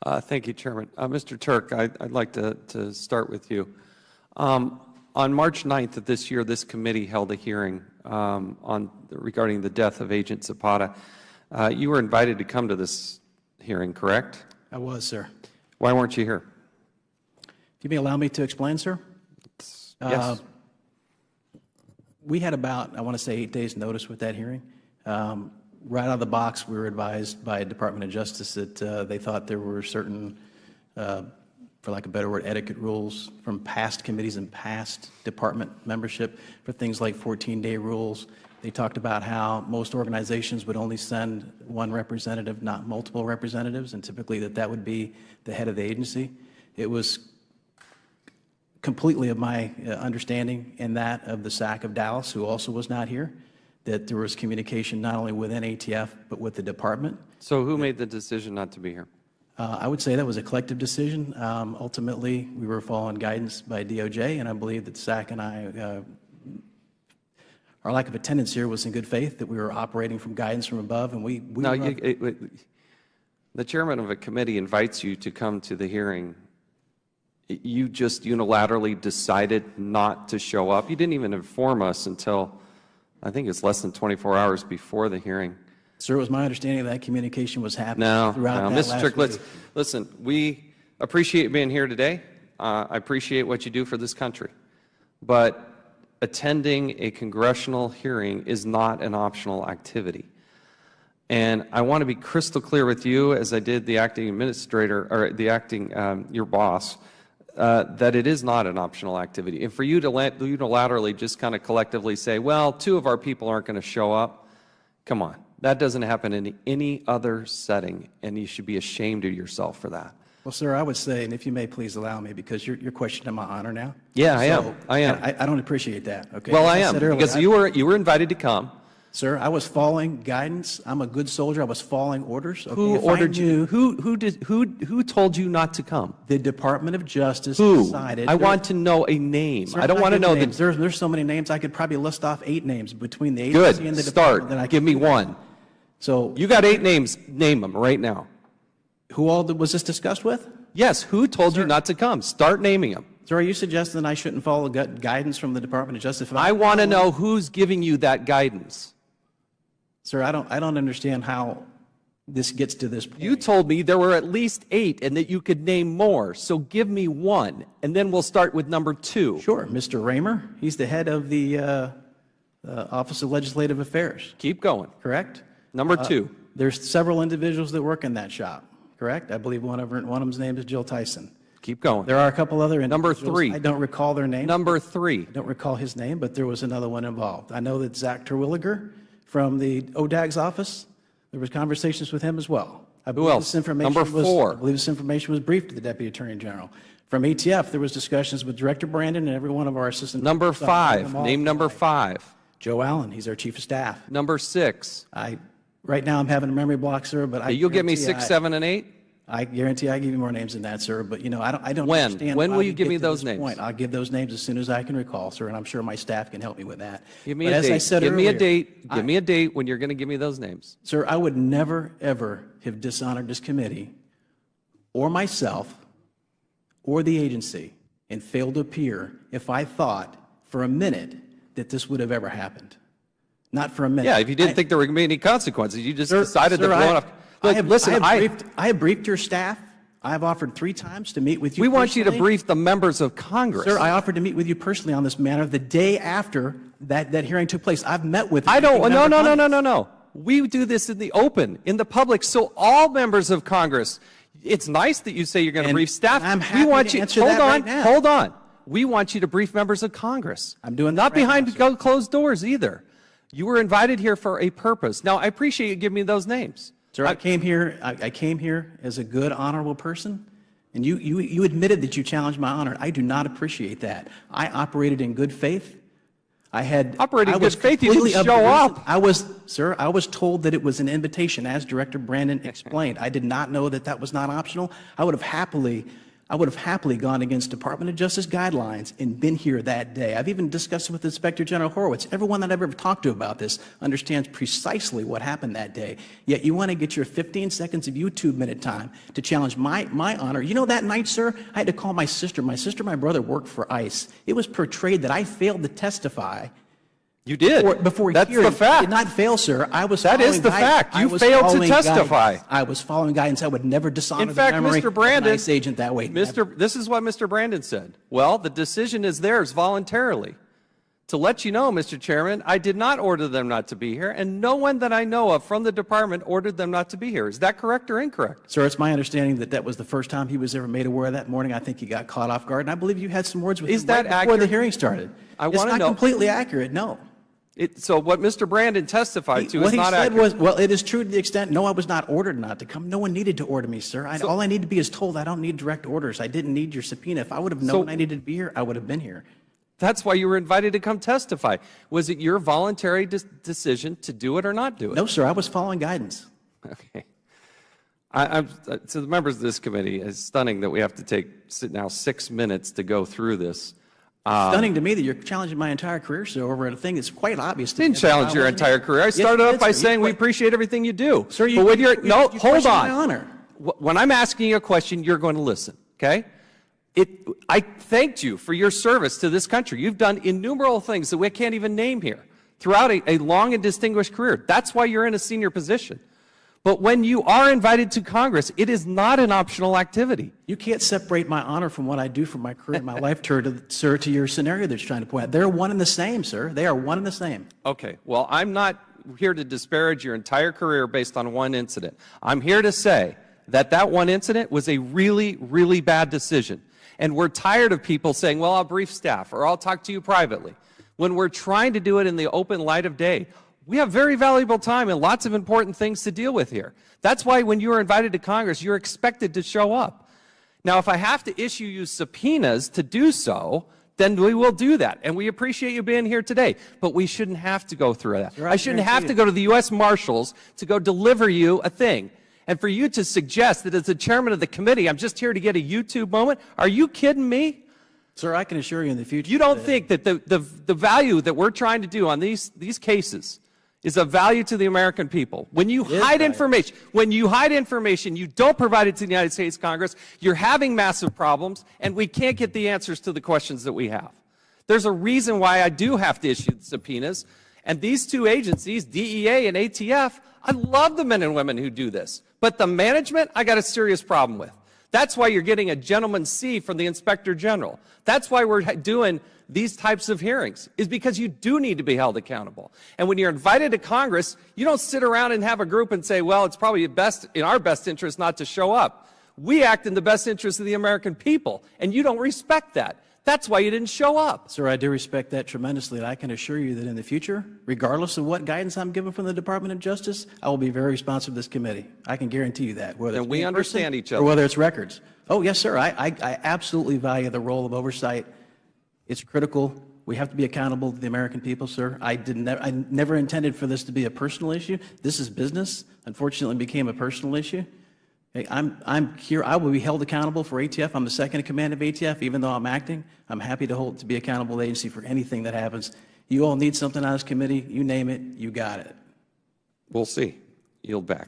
Thank you, Chairman. Mr. Turk, I'd like to start with you. On March 9th of this year, this committee held a hearing regarding the death of Agent Zapata. You were invited to come to this hearing, correct? I was, sir. Why weren't you here? You may allow me to explain, sir? Yes. We had about, I want to say, 8 days' notice with that hearing. Right out of the box, we were advised by Department of Justice that they thought there were certain, for lack of a better word, etiquette rules from past committees and past department membership for things like 14-day rules. They talked about how most organizations would only send one representative, not multiple representatives, and typically that would be the head of the agency. It was completely of my understanding and that of the SAC of Dallas, who also was not here, that there was communication not only within ATF but with the department. So who made the decision not to be here? I would say that was a collective decision. Ultimately, we were following guidance by DOJ, and I believe that SAC and I, our lack of attendance here was in good faith, that we were operating from guidance from above, and the chairman of a committee invites you to come to the hearing. You just unilaterally decided not to show up. You didn't even inform us until, I think it's less than 24 hours before the hearing. Sir, it was my understanding that communication was happening throughout that Mr. Strick, last week. listen, we appreciate being here today. I appreciate what you do for this country. But attending a congressional hearing is not an optional activity. And I want to be crystal clear with you, as I did the acting administrator, or the acting, your boss, that it is not an optional activity. And for you to unilaterally just kind of collectively say, well, 2 of our people aren't going to show up, come on. That doesn't happen in any other setting, and you should be ashamed of yourself for that. Well, sir, I would say, and if you may please allow me, because you're questioning my honor now. Yeah, I am. I don't appreciate that. Okay. Well, I am, because you were invited to come. Sir, I was following guidance. I'm a good soldier. I was following orders. Okay? Who ordered you? Who told you not to come? The Department of Justice Who? decided. I want to know a name. Sir, I don't want to know names. There's so many names. I could probably list off 8 names between the agency and the department. Good. Start. Give me one. So you got 8 names. Name them right now. Who all was this discussed with? Yes. Who told you not to come? Start naming them. Sir, are you suggesting that I shouldn't follow guidance from the Department of Justice? I want to know who's giving you that guidance. Sir, I don't understand how this gets to this point. You told me there were at least 8 and that you could name more. So give me one, and then we'll start with number 2. Sure. Mr. Raymer, he's the head of the Office of Legislative Affairs. Keep going. Correct? Number 2. There's several individuals that work in that shop. Correct? I believe one of them's name is Jill Tyson. Keep going. There are a couple other Number individuals. 3. I don't recall their names. Number 3. I don't recall his name, but there was another one involved. I know that Zach Terwilliger from the ODAG's office, there was conversations with him as well. Who else? Number 4. I believe this information was briefed to the Deputy Attorney General. From ATF, there was discussions with Director Brandon and every one of our assistants. Number 5. Name number 5. Joe Allen. He's our Chief of Staff. Number 6. Right now I'm having a memory block, sir, but you'll give me 6, 7, and 8? I guarantee I give you more names than that, sir. But, I don't understand. When will you give me those names? I'll give those names as soon as I can recall, sir, and I'm sure my staff can help me with that. Give me a date. Give me a date. Give me a date when you're going to give me those names. Sir, I would never, ever have dishonored this committee or myself or the agency and failed to appear if I thought for a minute that this would have ever happened. Not for a minute. Yeah, if you didn't think there were going to be any consequences, you just decided to blow it off. Look, I have briefed your staff. I have offered 3 times to meet with you. We want you to brief the members of Congress. Sir, I offered to meet with you personally on this matter the day after that hearing took place. I've met with. No. We do this in the open, in the public, so all members of Congress. It's nice that you say you're going to brief staff. I'm happy to answer that right now. Hold on. We want you to brief members of Congress. I'm doing that not right behind now, closed doors either. You were invited here for a purpose. Now, I appreciate you giving me those names. Sir, I came here as a good, honorable person, and you admitted that you challenged my honor. I do not appreciate that. I operated in good faith. Operating in good faith, you didn't show up. I was told that it was an invitation, as Director Brandon explained. I did not know that was not optional. I would have happily I would have happily gone against Department of Justice guidelines and been here that day. I've even discussed it with Inspector General Horowitz. Everyone that I've ever talked to about this understands precisely what happened that day. Yet you want to get your 15 seconds of YouTube minute time to challenge my honor. You know, that night, sir, I had to call my sister. My sister and my brother worked for ICE. It was portrayed that I failed to testify. You did. Before That's hearing. the fact. I did not fail, sir. I was. That is the fact. You failed to testify. I was following guidance. I would never dishonor In fact, the memory Mr. Brandon, of an ICE agent that way. This is what Mr. Brandon said. Well, the decision is theirs voluntarily. To let you know, Mr. Chairman, I did not order them not to be here, and no one that I know of from the department ordered them not to be here. Is that correct or incorrect? Sir, it's my understanding that that was the first time he was ever made aware of that morning. I think he got caught off guard, and I believe you had some words with him right before the hearing started. It's not completely accurate, no. So what Mr. Brandon testified to is not accurate. What he said was, well, it is true to the extent, no, I was not ordered not to come. No one needed to order me, sir. All I need to be is told I don't need direct orders. I didn't need your subpoena. If I would have known I needed to be here, I would have been here. That's why you were invited to come testify. Was it your voluntary decision to do it or not do it? No, sir. I was following guidance. Okay. To the members of this committee, it's stunning that we have to take now 6 minutes to go through this. Stunning to me that you're challenging my entire career, sir, over a thing that's quite obvious. I didn't challenge your entire career. I started off by saying we appreciate everything you do. Sir, hold on. My honor. When I'm asking you a question, you're going to listen, okay? I thanked you for your service to this country. You've done innumerable things that we can't even name here throughout a long and distinguished career. That's why you're in a senior position. But when you are invited to Congress, it is not an optional activity. You can't separate my honor from what I do for my career and my life, sir, to your scenario that you're trying to point out. They're one and the same, sir. They are one and the same. Okay. Well, I'm not here to disparage your entire career based on one incident. I'm here to say that that one incident was a really, really bad decision. And we're tired of people saying, well, I'll brief staff or I'll talk to you privately. When we're trying to do it in the open light of day, we have very valuable time and lots of important things to deal with here. That's why when you are invited to Congress, you're expected to show up. Now, if I have to issue you subpoenas to do so, then we will do that. And we appreciate you being here today. But we shouldn't have to go through that. I shouldn't have to go to the U.S. Marshals to go deliver you a thing. And for you to suggest that as the chairman of the committee, I'm just here to get a YouTube moment, are you kidding me? Sir, I can assure you in the future. You don't think that the value that we're trying to do on these cases is of value to the American people? When you hide information, you don't provide it to the United States Congress, you're having massive problems, and we can't get the answers to the questions that we have. There's a reason why I do have to issue subpoenas, and these two agencies, DEA and ATF, I love the men and women who do this, but the management, I got a serious problem with. That's why you're getting a gentleman's C from the Inspector General. That's why we're doing these types of hearings, is because you do need to be held accountable. And when you're invited to Congress, you don't sit around and have a group and say, well, it's probably in our best interest not to show up. We act in the best interest of the American people, and you don't respect that. That's why you didn't show up. Sir, I do respect that tremendously, and I can assure you that in the future, regardless of what guidance I'm given from the Department of Justice, I will be very responsive to this committee. I can guarantee you that. And we understand each other. Or whether it's records. Oh, yes, sir. I absolutely value the role of oversight. It's critical. We have to be accountable to the American people, sir. I never intended for this to be a personal issue. This is business. Unfortunately, it became a personal issue. Hey, I'm here. I will be held accountable for ATF. I'm the second in command of ATF, even though I'm acting. I'm happy to be accountable agency for anything that happens. You all need something out of this committee, you name it, you got it. We'll see. Yield back.